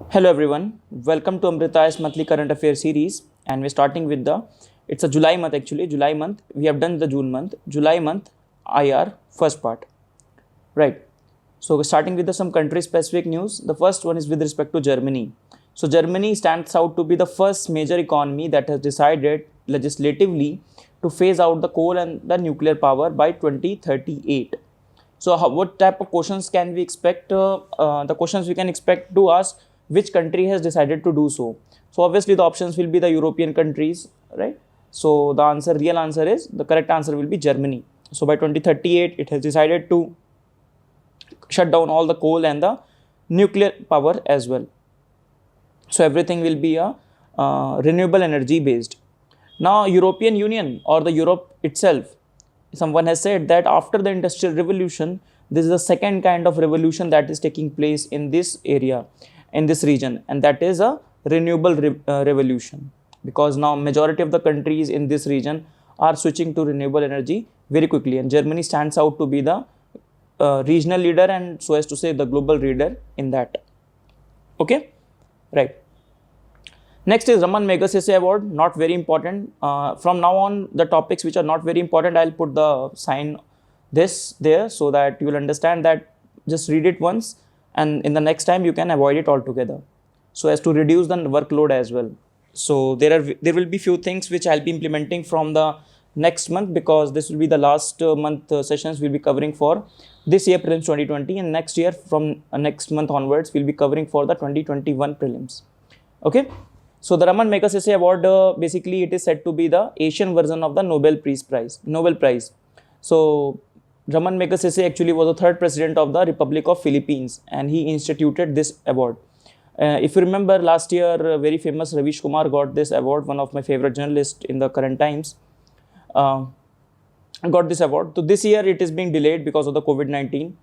Hello everyone, welcome to Amrita's monthly current affairs series, and we're starting with it's a July month actually, July month. We have done the June month, July month IR first part, right? So we're starting with some country specific news. The first one is with respect to Germany. So Germany stands out to be the first major economy that has decided legislatively to phase out the coal and the nuclear power by 2038. So what type of questions can we expect? The questions we can expect to ask: which country has decided to do so? So obviously the options will be the European countries, right? So the real answer is, the correct answer will be Germany. So by 2038, it has decided to shut down all the coal and the nuclear power as well. So everything will be a renewable energy based. Now European Union or the Europe itself, someone has said that after the industrial revolution, this is the second kind of revolution that is taking place in this area, in this region, and that is a renewable revolution, because now majority of the countries in this region are switching to renewable energy very quickly, and Germany stands out to be the regional leader, and so as to say the global leader in that. Okay, right. Next is Raman Magsaysay Award, not very important. From now on, the topics which are not very important, I'll put the sign this there so that you will understand that just read it once, and in the next time you can avoid it altogether, so as to reduce the workload as well. So there will be few things which I'll be implementing from the next month, because this will be the last month sessions we'll be covering for this year prelims 2020, and next year from next month onwards we'll be covering for the 2021 prelims. Okay. So the Raman Magsaysay Award, basically it is said to be the Asian version of the Nobel Prize. So Raman Magsaysay actually was the third president of the Republic of Philippines, and he instituted this award. If you remember, last year, very famous Ravish Kumar got this award, one of my favorite journalists in the current times, got this award. So this year it is being delayed because of the COVID-19.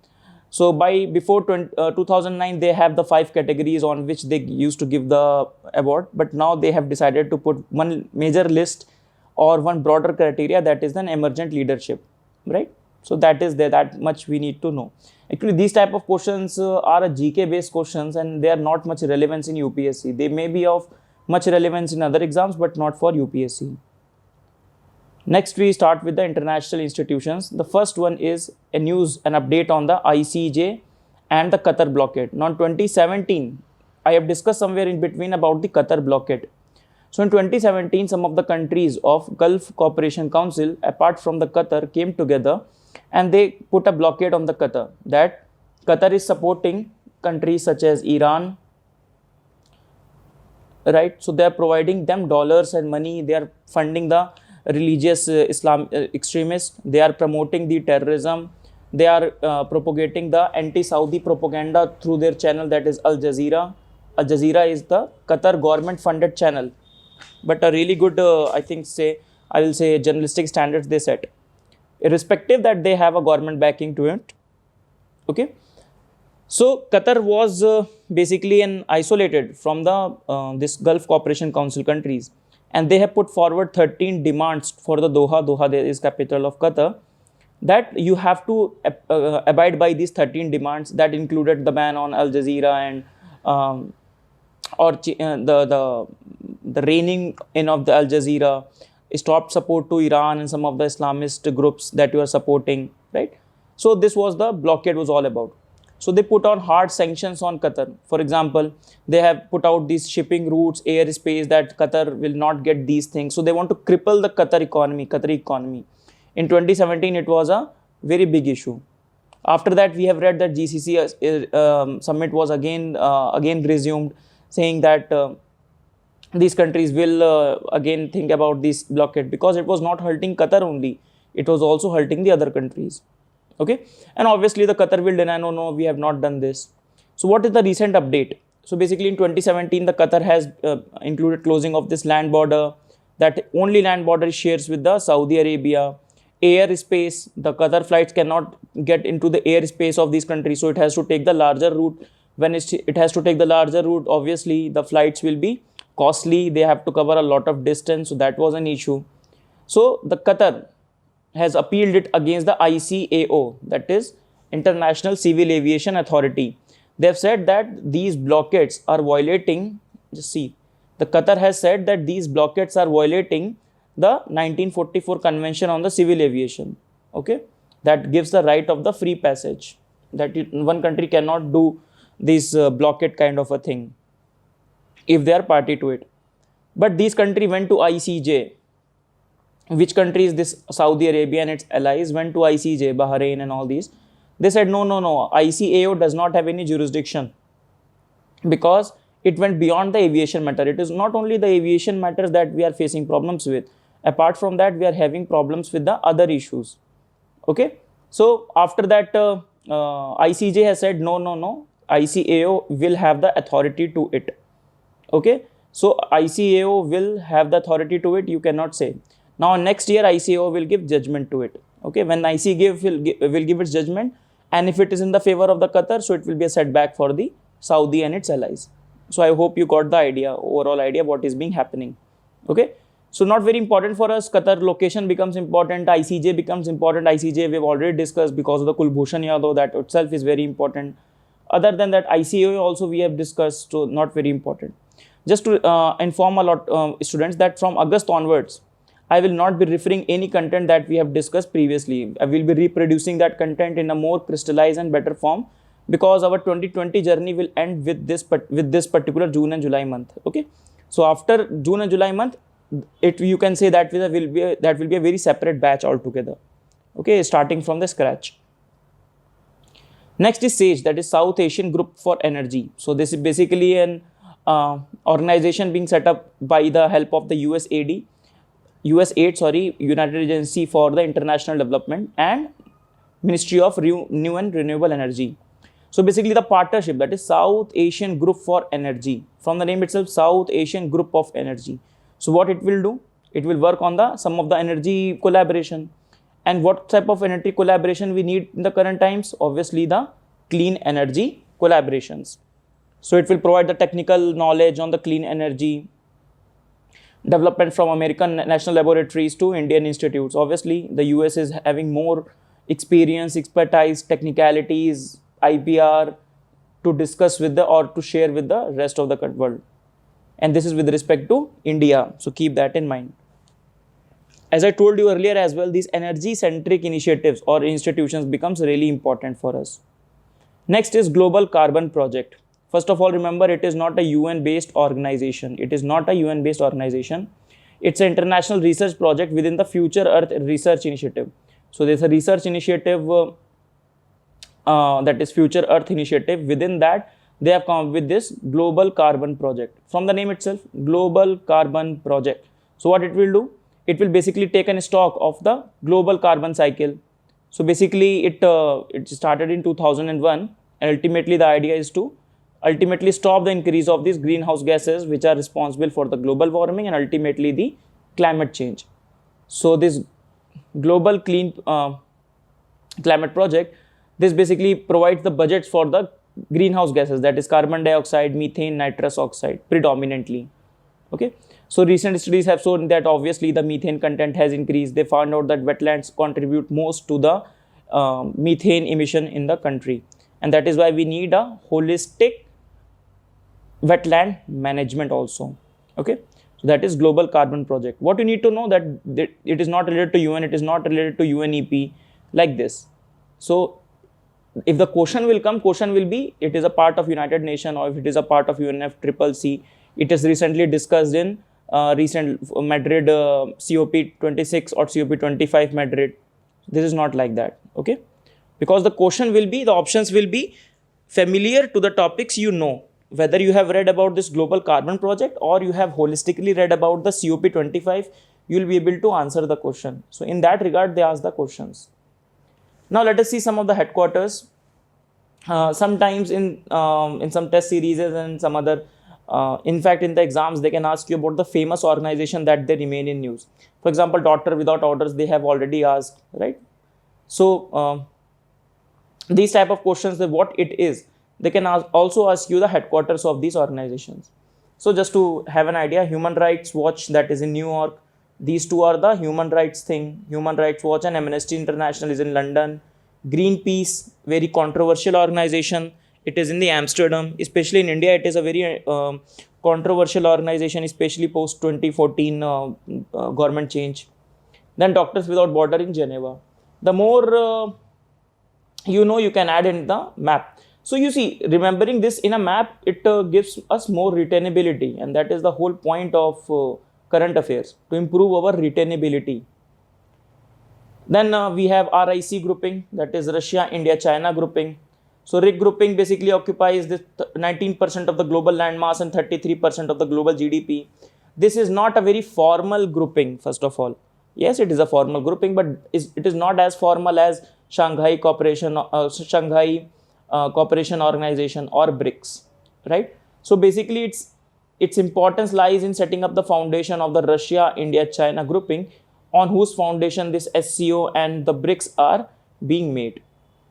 So before 2009, they have the 5 categories on which they used to give the award, but now they have decided to put one major list or one broader criteria, that is an emergent leadership, right? So that is there, that much we need to know. Actually, these type of questions are a GK based questions, and they are not much relevance in UPSC. They may be of much relevance in other exams, but not for UPSC. Next, we start with the international institutions. The first one is an update on the ICJ and the Qatar blockade. Now, in 2017, I have discussed somewhere in between about the Qatar blockade. So, in 2017, some of the countries of Gulf Cooperation Council, apart from the Qatar, came together and they put a blockade on the Qatar, that Qatar is supporting countries such as Iran, right? So, they are providing them dollars and money. They are funding the religious Islam extremists. They are promoting the terrorism. They are propagating the anti-Saudi propaganda through their channel, that is Al Jazeera. Al Jazeera is the Qatar government funded channel, but a really good, I will say journalistic standards they set, irrespective that they have a government backing to it. Okay. So Qatar was basically isolated from the this Gulf Cooperation Council countries, and they have put forward 13 demands for the Doha. Doha is capital of Qatar, that you have to abide by these 13 demands, that included the ban on Al Jazeera and the reining in of the Al Jazeera, stopped support to Iran and some of the Islamist groups that you are supporting, right? So this was the blockade was all about. So they put on hard sanctions on Qatar. For example, they have put out these shipping routes, airspace, that Qatar will not get these things. So they want to cripple the Qatari economy. In 2017, it was a very big issue. After that, we have read that GCC summit was again resumed, saying that these countries will again think about this blockade, because it was not hurting Qatar only, it was also hurting the other countries. Okay, and obviously the Qatar will deny, no, we have not done this. So what is the recent update? So basically in 2017, the Qatar has included closing of this land border, that only land border shares with the Saudi Arabia. Airspace, the Qatar flights cannot get into the airspace of these countries, so it has to take the larger route. When it has to take the larger route, obviously the flights will be costly, they have to cover a lot of distance, so that was an issue. So the Qatar has appealed it against the ICAO, that is International Civil Aviation Authority. They have said that these blockades are violating, just see, the Qatar has said that these blockades are violating the 1944 Convention on the Civil Aviation, okay, that gives the right of the free passage, that one country cannot do this blockade kind of a thing if they are party to it. But these country went to ICJ. Which country is this? Saudi Arabia and its allies went to ICJ, Bahrain and all these. They said no, ICAO does not have any jurisdiction, because it went beyond the aviation matter. It is not only the aviation matters that we are facing problems with. Apart from that, we are having problems with the other issues. Okay. So after that, ICJ has said no, ICAO will have the authority to it. Okay. So ICAO will have the authority to it. You cannot say. Now next year ICAO will give judgment to it. Okay. When ICAO will give its judgment, and if it is in the favor of the Qatar, so it will be a setback for the Saudi and its allies. So I hope you got the idea, overall idea what is being happening. Okay. So not very important for us. Qatar location becomes important. ICJ becomes important. ICJ we have already discussed because of the Kulbhushan Yadav, that itself is very important. Other than that, ICAO also we have discussed, so not very important. Just to inform a lot students that from August onwards, I will not be referring any content that we have discussed previously. I will be reproducing that content in a more crystallized and better form, because our 2020 journey will end with this particular June and July month. Okay, so after June and July month, you can say that will be a very separate batch altogether. Okay, starting from the scratch. Next is SAGE, that is South Asian Group for Energy. So this is basically an organization being set up by the help of the USAID, United Agency for the International Development, and Ministry of New and Renewable Energy. So basically the partnership, that is South Asian Group for Energy. From the name itself, South Asian Group of Energy. So what it will do? It will work on some of the energy collaboration. And what type of energy collaboration we need in the current times? Obviously the clean energy collaborations. So it will provide the technical knowledge on the clean energy development from American national laboratories to Indian institutes. Obviously the US is having more experience, expertise, technicalities, IPR to discuss with or to share with the rest of the world. And this is with respect to India. So keep that in mind. As I told you earlier as well, these energy-centric initiatives or institutions becomes really important for us. Next is Global Carbon Project. First of all, remember, it is not a UN-based organization. It is not a UN-based organization. It's an international research project within the Future Earth Research Initiative. So there's a research initiative that is Future Earth Initiative. Within that, they have come up with this Global Carbon Project. From the name itself, Global Carbon Project. So what it will do? It will basically take a stock of the global carbon cycle. So basically it started in 2001, and ultimately the idea is to ultimately stop the increase of these greenhouse gases which are responsible for the global warming and ultimately the climate change. So this global clean climate project, this basically provides the budgets for the greenhouse gases, that is carbon dioxide, methane, nitrous oxide predominantly. Okay. So recent studies have shown that obviously the methane content has increased. They found out that wetlands contribute most to the methane emission in the country. And that is why we need a holistic wetland management also. Okay. So that is Global Carbon Project. What you need to know that it is not related to UN, it is not related to UNEP, like this. So if the question will come, question will be, it is a part of United Nations or if it is a part of UNFCCC. It is recently discussed in recent Madrid COP26 or COP25 Madrid. This is not like that. Okay. Because the question will be, the options will be familiar to the topics you know. Whether you have read about this Global Carbon Project or you have holistically read about the COP25, you will be able to answer the question. So in that regard, they ask the questions. Now let us see some of the headquarters. Sometimes in some test series and some other, in fact in the exams, they can ask you about the famous organization that they remain in news. For example, Doctor Without Orders, they have already asked, right? So these type of questions, what it is, they can also ask you the headquarters of these organizations. So just to have an idea, Human Rights Watch, that is in New York. These two are the human rights thing. Human Rights Watch and Amnesty International is in London. Greenpeace, very controversial organization. It is in the Amsterdam. Especially in India, it is a very controversial organization, especially post 2014 government change. Then Doctors Without Border in Geneva. The more you can add in the map. So you see, remembering this in a map, it gives us more retainability, and that is the whole point of current affairs, to improve our retainability. Then we have RIC grouping, that is Russia, India, China grouping. So RIC grouping basically occupies this 19% of the global landmass and 33% of the global GDP. This is not a very formal grouping, first of all. Yes, it is a formal grouping, but it is not as formal as Shanghai Cooperation Organization or BRICS, right? So basically, its importance lies in setting up the foundation of the Russia, India, China grouping, on whose foundation this SCO and the BRICS are being made.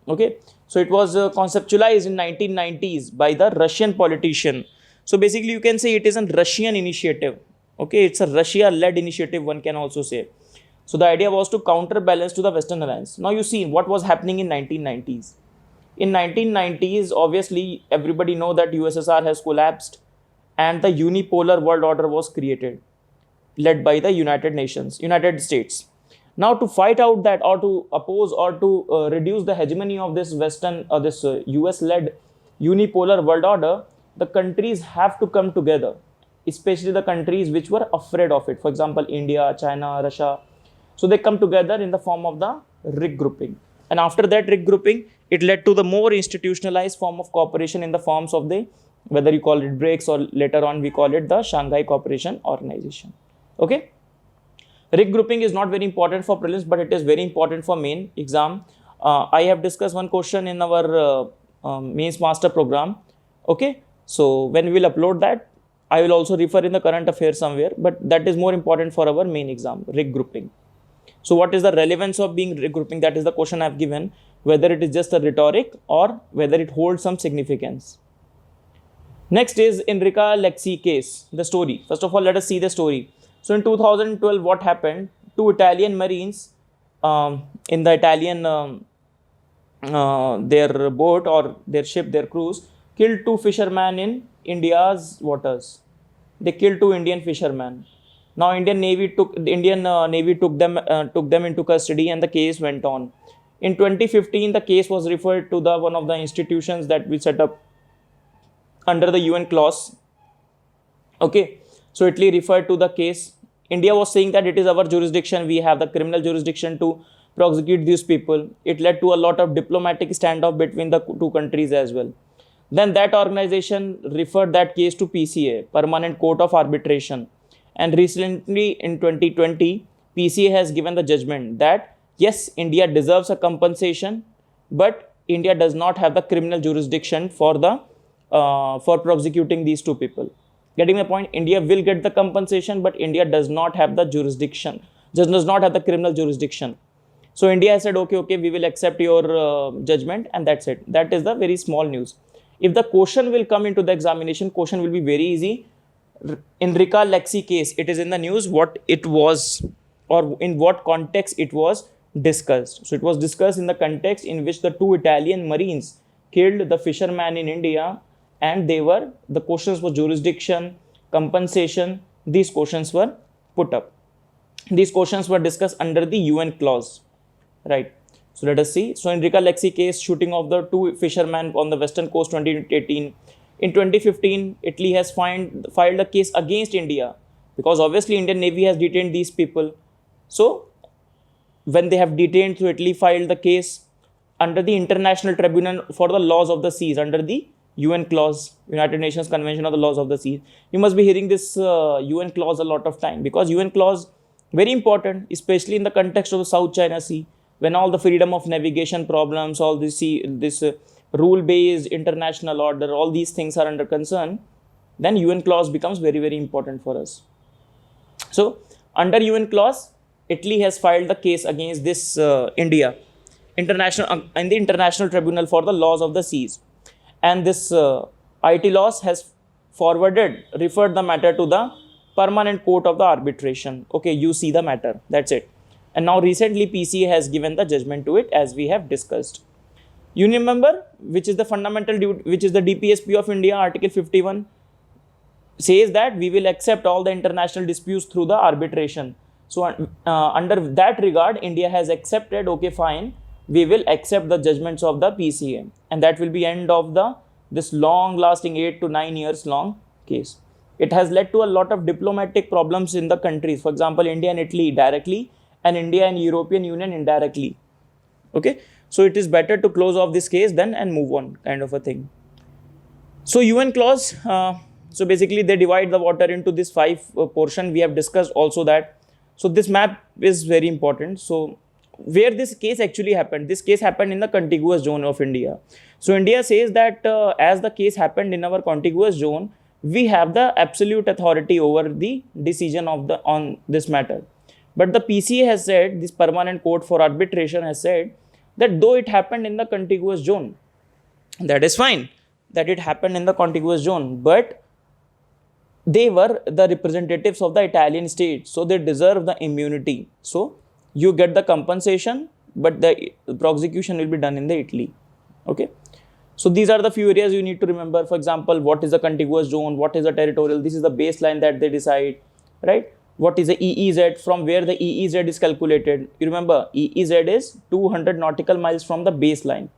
Okay, so it was conceptualized in 1990s by the Russian politician. So basically, you can say it is a Russian initiative. Okay, it's a Russia-led initiative, one can also say. So the idea was to counterbalance to the Western alliance. Now you see what was happening in 1990s. In 1990s, obviously, everybody know that USSR has collapsed and the unipolar world order was created, led by the United States. Now to fight out that, or to oppose, or to reduce the hegemony of this US-led unipolar world order, the countries have to come together, especially the countries which were afraid of it. For example, India, China, Russia. So they come together in the form of the RIC grouping. And after that RIC grouping, it led to the more institutionalized form of cooperation in the forms of the, whether you call it BRICS or later on we call it the Shanghai Cooperation Organization. Okay. RIC grouping is not very important for prelims, but it is very important for main exam. I have discussed one question in our mains master program. Okay. So when we will upload that, I will also refer in the current affairs somewhere, but that is more important for our main exam, RIC grouping. So what is the relevance of being RIC grouping? That is the question I have given, whether it is just a rhetoric or whether it holds some significance. Next is Enrica Lexi case, the story. First of all, let us see the story. So in 2012, what happened? Two Italian Marines in the Italian, their boat or their ship, their cruise, killed two fishermen in India's waters. They killed two Indian fishermen. Now Indian Navy took them into custody, and the case went on. In 2015, the case was referred to the one of the institutions that we set up under the UN clause. Okay, so Italy referred to the case. India was saying that it is our jurisdiction, we have the criminal jurisdiction to prosecute these people. It led to a lot of diplomatic standoff between the two countries as well. Then that organization referred that case to PCA, Permanent Court of Arbitration. And recently in 2020, PCA has given the judgment that yes, India deserves a compensation, but India does not have the criminal jurisdiction for prosecuting these two people. Getting my point? India will get the compensation, but India does not have the jurisdiction, does not have the criminal jurisdiction. So India has said, okay, we will accept your judgment, and that's it. That is the very small news. If the question will come into the examination, question will be very easy. Enrica Lexi case, it is in the news what it was, or in what context it was discussed. So it was discussed in the context in which the two Italian Marines killed the fisherman in India, and the questions were jurisdiction, compensation, these questions were put up. These questions were discussed under the UN clause, right? So let us see. So Enrica Lexi case, shooting of the two fishermen on the western coast 2018. In 2015, Italy has filed a case against India, because obviously Indian Navy has detained these people. So when they have detained, so Italy filed the case under the International Tribunal for the Laws of the Seas, under the UN clause, United Nations Convention on the Laws of the Sea. You must be hearing this UN clause a lot of time, because UN clause very important, especially in the context of the South China Sea, when all the freedom of navigation problems, all this rule-based international order, all these things are under concern, then UN clause becomes very, very important for us. So under UN clause, Italy has filed the case against this India in the International Tribunal for the Laws of the Seas. And this IT laws has referred the matter to the Permanent Court of the Arbitration. Okay, you see the matter, that's it. And now recently PCA has given the judgment to it, as we have discussed. You remember which is the fundamental duty, which is the DPSP of India, Article 51 says that we will accept all the international disputes through the arbitration. So under that regard, India has accepted, okay, fine, we will accept the judgments of the PCA, and that will be end of the this long lasting 8 to 9 years long case. It has led to a lot of diplomatic problems in the countries. For example, India and Italy directly, and India and European Union indirectly. Okay, so it is better to close off this case then and move on, kind of a thing. So UN clause, so basically they divide the water into this 5 portion. We have discussed also that. So this map is very important. So where this case actually happened, this case happened in the contiguous zone of India. So India says that as the case happened in our contiguous zone, we have the absolute authority over the decision of the on this matter. But the PCA has said, this Permanent Court for Arbitration has said that though it happened in the contiguous zone, that is fine, that it happened in the contiguous zone, but they were the representatives of the Italian state, so they deserve the immunity. So you get the compensation, but the prosecution will be done in the Italy. Okay. So these are the few areas you need to remember. For example, what is the contiguous zone? What is the territorial? This is the baseline that they decide, right? What is the EEZ? From where the EEZ is calculated? You remember, EEZ is 200 nautical miles from the baseline.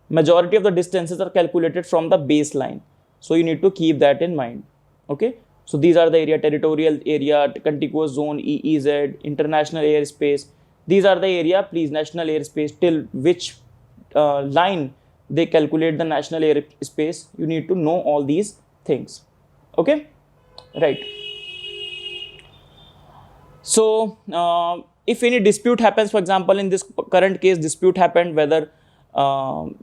Majority of the distances are calculated from the baseline. So you need to keep that in mind. Okay. So these are the area: territorial area, contiguous zone, EEZ, international airspace. These are the area, please, national airspace, till which line they calculate the national airspace. You need to know all these things. Okay, right. So if any dispute happens, for example, in this current case, dispute happened whether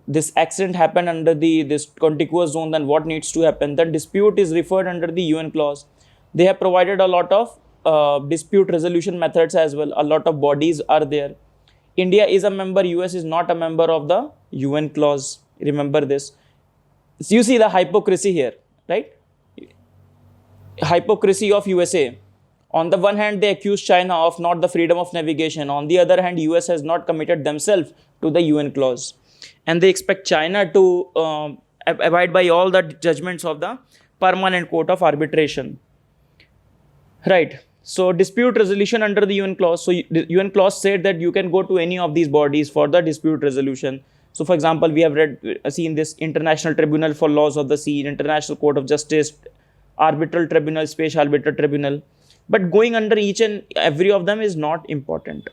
this accident happened under this contiguous zone, then what needs to happen? That dispute is referred under the UN clause. They have provided a lot of dispute resolution methods as well. A lot of bodies are there. India is a member, US is not a member of the UN clause. Remember this. So you see the hypocrisy here, right? Hypocrisy of USA. On the one hand, they accuse China of not the freedom of navigation. On the other hand, US has not committed themselves to the UN clause. And they expect China to abide by all the judgments of the Permanent Court of Arbitration. Right. So dispute resolution under the UN clause. So the UN clause said that you can go to any of these bodies for the dispute resolution. So for example, we have seen this International Tribunal for Laws of the Sea, International Court of Justice, Arbitral Tribunal, Special Arbitral Tribunal. But going under each and every of them is not important.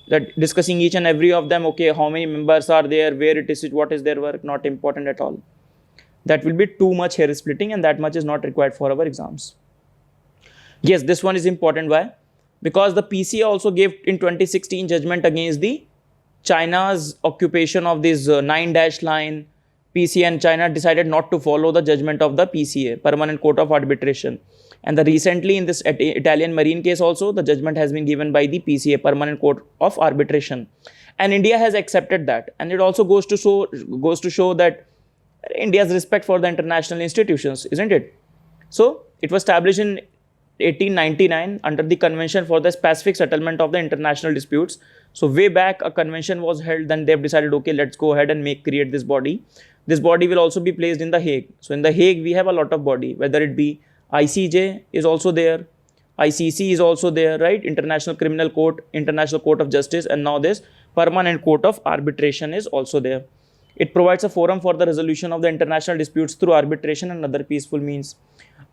That discussing each and every of them, okay, how many members are there, where it is, what is their work, not important at all. That will be too much hair splitting, and that much is not required for our exams. Yes, this one is important. Why? Because the PCA also gave in 2016 judgment against the China's occupation of this 9-dash line. PCA and China decided not to follow the judgment of the PCA, Permanent Court of Arbitration. And recently in this Italian marine case also, the judgment has been given by the PCA, Permanent Court of Arbitration. And India has accepted that. And it also goes to show that India's respect for the international institutions, isn't it? So it was established in 1899 under the Convention for the Pacific Settlement of the International Disputes. So way back a convention was held, then they've decided, okay, let's go ahead and create this body. This body will also be placed in The Hague. So in The Hague, we have a lot of body, whether it be ICJ is also there, ICC is also there, right? International Criminal Court, International Court of Justice, and now this Permanent Court of Arbitration is also there. It provides a forum for the resolution of the international disputes through arbitration and other peaceful means.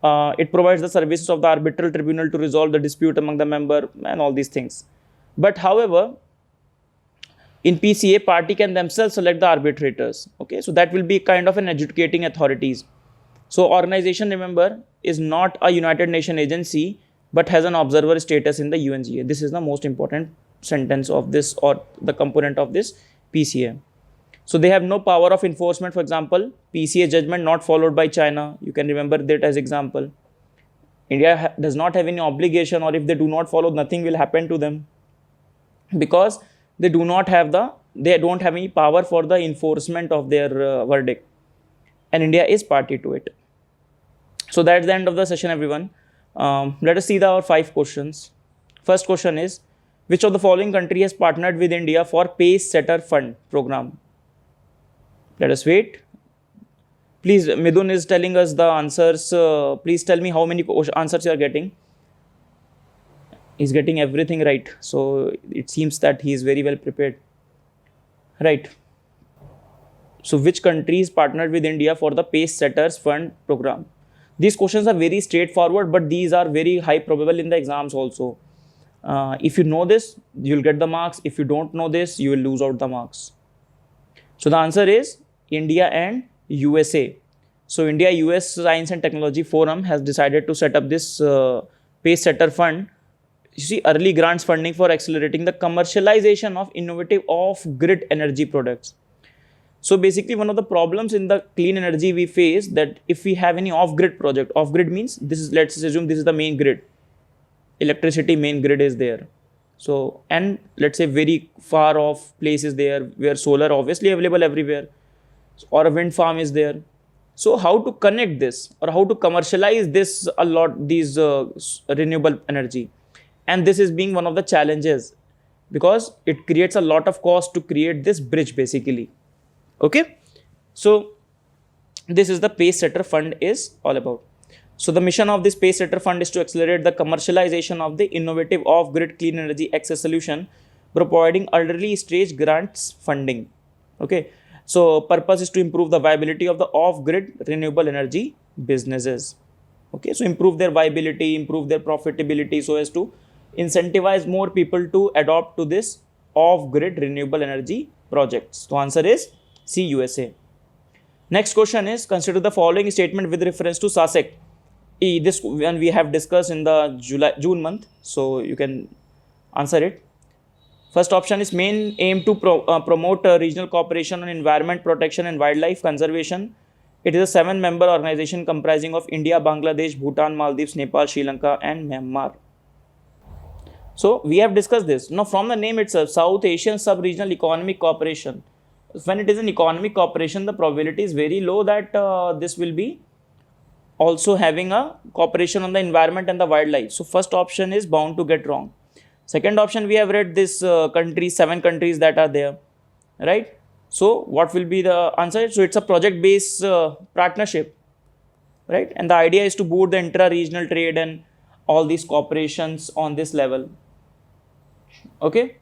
It provides the services of the arbitral tribunal to resolve the dispute among the member and all these things. But however, in PCA, party can themselves select the arbitrators. Okay, so that will be kind of an adjudicating authorities. So organization, remember, is not a United Nations agency, but has an observer status in the UNGA. This is the most important sentence of this, or the component of this PCA. So they have no power of enforcement. For example, PCA judgment not followed by China. You can remember that as example. India does not have any obligation, or if they do not follow, nothing will happen to them, because they don't have any power for the enforcement of their verdict, and India is party to it. So that's the end of the session, everyone. Let us see our 5 questions. First question is, which of the following country has partnered with India for Pace Setter Fund program? Let us wait. Please, Midun is telling us the answers. Please tell me how many answers you are getting. He's getting everything right. So it seems that he is very well prepared. Right. So which countries partnered with India for the Pace Setters Fund program? These questions are very straightforward, but these are very high probable in the exams also. If you know this, you'll get the marks. If you don't know this, you will lose out the marks. So the answer is India and USA. So India US Science and Technology Forum has decided to set up this Pace Setter Fund. You see, early grants funding for accelerating the commercialization of innovative off-grid energy products. So basically, one of the problems in the clean energy we face that if we have any off-grid project, off-grid means this is, let's assume this is the main grid. Electricity main grid is there. So, and let's say very far off place is there where solar obviously available everywhere or a wind farm is there. So how to connect this or how to commercialize this a lot, these renewable energy. And this is being one of the challenges because it creates a lot of cost to create this bridge basically. Okay. So this is the Pace Setter Fund is all about. So the mission of this Pace Setter Fund is to accelerate the commercialization of the innovative off-grid clean energy access solution, providing early stage grants funding. Okay. So purpose is to improve the viability of the off-grid renewable energy businesses. Okay. So improve their viability, improve their profitability so as to incentivize more people to adopt to this off-grid renewable energy projects. So answer is C, USA. Next question is, consider the following statement with reference to SASEC. This one we have discussed in the June month, so you can answer it. First option is main aim to promote regional cooperation on environment protection and wildlife conservation. It is a 7-member organization comprising of India, Bangladesh, Bhutan, Maldives, Nepal, Sri Lanka and Myanmar. So we have discussed this. Now from the name itself, South Asian Sub-Regional Economic Cooperation. When it is an economic cooperation, the probability is very low that this will be also having a cooperation on the environment and the wildlife. So first option is bound to get wrong. Second option, we have read this countries, 7 countries that are there, right? So what will be the answer? So it's a project-based partnership, right? And the idea is to boost the intra-regional trade and all these cooperations on this level. Okay,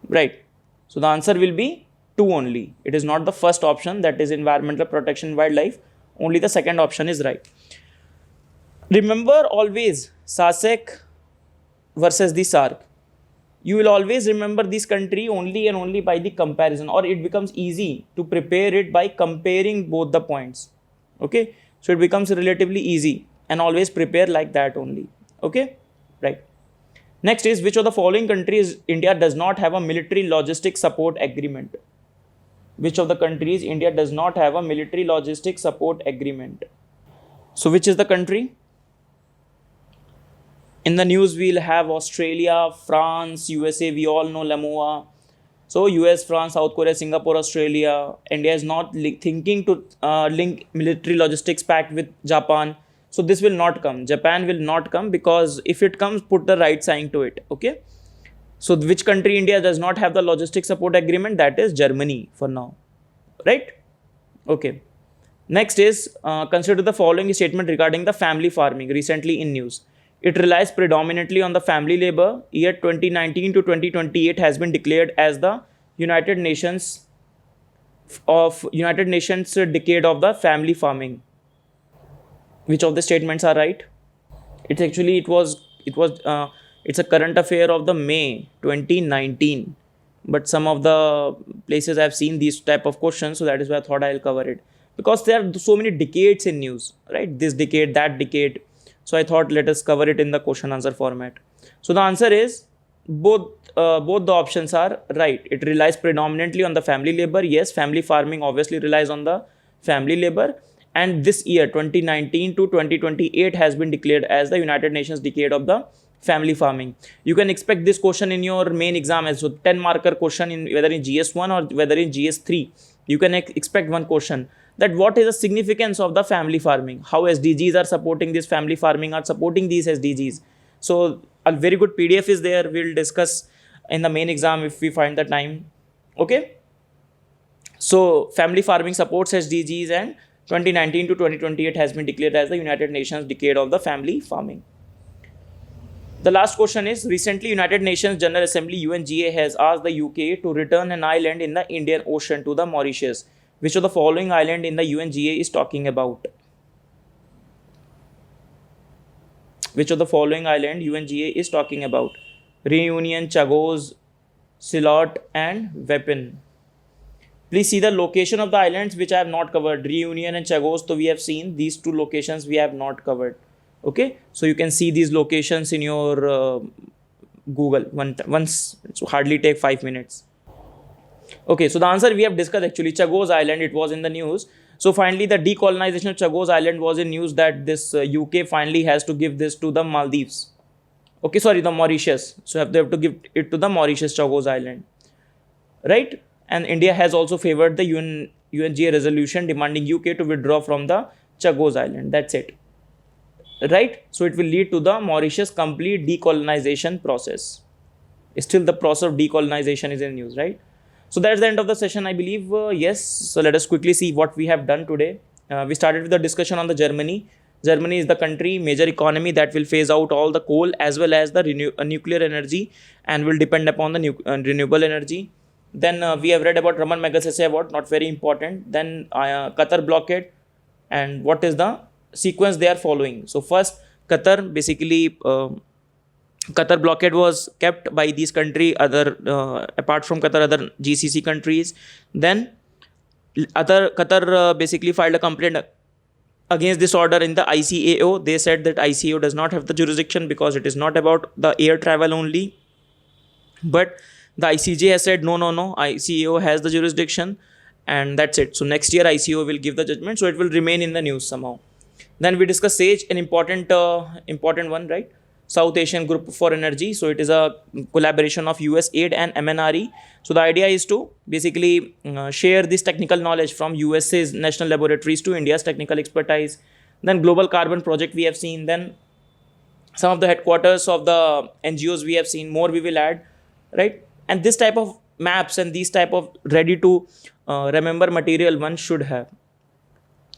right. So the answer will be 2 only. It is not the first option, that is environmental protection wildlife. Only the second option is right. Remember always SASEC versus the SAARC. You will always remember this country only and only by the comparison, or it becomes easy to prepare it by comparing both the points. Okay. So it becomes relatively easy and always prepare like that only. Okay. Right. Next is, which of the following countries India does not have a military logistics support agreement? Which of the countries India does not have a military logistics support agreement? So which is the country? In the news, we'll have Australia, France, USA. We all know LAMOA. So US, France, South Korea, Singapore, Australia. India is not thinking to link military logistics pact with Japan. So this will not come. Japan will not come because if it comes, put the right sign to it. Okay. So which country India does not have the logistics support agreement? That is Germany for now. Right. Okay. Next is consider the following statement regarding the family farming recently in news. It relies predominantly on the family labor. Year 2019 to 2028 has been declared as the United Nations decade of the family farming. Which of the statements are right? It's a current affair of the May 2019, but some of the places I've seen these type of questions, so that is why I thought I'll cover it, because there are so many decades in news, right? This decade, that decade. So I thought let us cover it in the question answer format. So the answer is both the options are right. It relies predominantly on the family labor. Yes, family farming obviously relies on the family labor. And this year 2019 to 2028 has been declared as the United Nations decade of the family farming. You can expect this question in your main exam as well. 10 marker question in whether in GS1 or whether in GS3. You can expect one question that what is the significance of the family farming, how SDGs are supporting this family farming, are supporting these SDGs. So a very good PDF is there. We'll discuss in the main exam if we find the time. Okay. So family farming supports SDGs, and 2019 to 2028 has been declared as the United Nations Decade of the Family Farming. The last question is, recently United Nations General Assembly UNGA has asked the UK to return an island in the Indian Ocean to the Mauritius. Which of the following island in the UNGA is talking about? Which of the following island UNGA is talking about? Reunion, Chagos, Silot and Weapon. Please see the location of the islands which I have not covered. Reunion and Chagos, so we have seen these two locations we have not covered. Okay, so you can see these locations in your Google once. It hardly take 5 minutes. Okay, so the answer we have discussed actually. Chagos Island, it was in the news. So finally the decolonization of Chagos Island was in news that this UK finally has to give this to the Maldives. Okay, sorry, the Mauritius. So they have to give it to the Mauritius Chagos Island, right? And India has also favored the UNGA resolution demanding UK to withdraw from the Chagos Island. That's it, right? So it will lead to the Mauritius complete decolonization process. Still the process of decolonization is in news, right? So that's the end of the session, I believe. Yes, so let us quickly see what we have done today. We started with the discussion on the Germany. Germany is the country, major economy that will phase out all the coal as well as the nuclear energy and will depend upon the renewable energy. Then we have read about Raman Magsaysay Award, not very important. Then Qatar blockade and what is the sequence they are following. So first, Qatar, basically Qatar blockade was kept by these country, apart from Qatar, other GCC countries. Then Qatar basically filed a complaint against this order in the ICAO. They said that ICAO does not have the jurisdiction because it is not about the air travel only. But the ICJ has said no, ICAO has the jurisdiction, and that's it. So next year ICAO will give the judgment, so it will remain in the news somehow. Then we discuss SAGE, an important one, right? South Asian Group for Energy. So it is a collaboration of USAID and MNRE. So the idea is to basically share this technical knowledge from USA's national laboratories to India's technical expertise. Then Global Carbon Project we have seen. Then some of the headquarters of the NGOs we have seen. More we will add, right? And this type of maps and these type of ready to remember material one should have.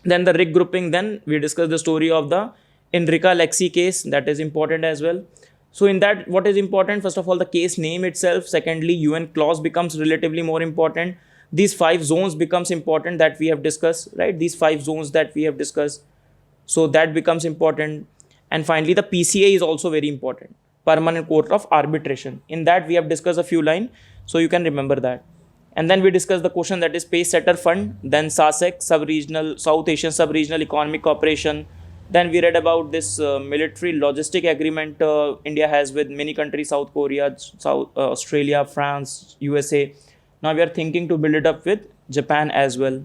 Then the rig grouping. Then we discuss the story of the Enrica Lexi case. That is important as well. So in that, what is important? First of all, the case name itself. Secondly, UN clause becomes relatively more important. These 5 zones becomes important that we have discussed, right? These 5 zones that we have discussed. So that becomes important. And finally, the PCA is also very important. Permanent Court of Arbitration. In that, we have discussed a few lines. So you can remember that. And then we discussed the question that is Pace Setter Fund. Then SASEC, South Asian Sub-Regional Economic Cooperation. Then we read about this military logistic agreement India has with many countries, South Korea, Australia, France, USA. Now we are thinking to build it up with Japan as well.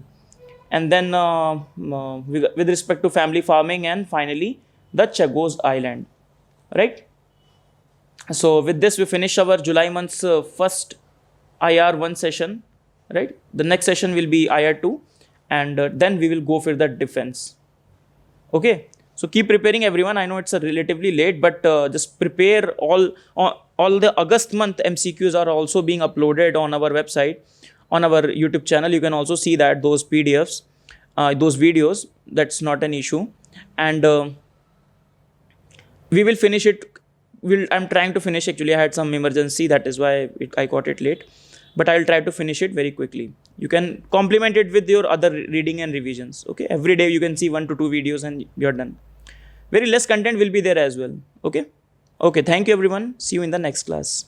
And then with respect to family farming, and finally the Chagos Island, right? So with this we finish our July month's first IR1 session, right? The next session will be IR2, and then we will go for the defense. Okay. So keep preparing everyone. I know it's a relatively late, but just prepare all the August month MCQs are also being uploaded on our website, on our YouTube channel. You can also see that those PDFs, those videos. That's not an issue, and we will finish it. I'm trying to finish. Actually, I had some emergency. That is why I got it late, but I will try to finish it very quickly. You can complement it with your other reading and revisions. Okay, every day you can see 1 to 2 videos and you're done. Very less content will be there as well. Okay. Thank you everyone. See you in the next class.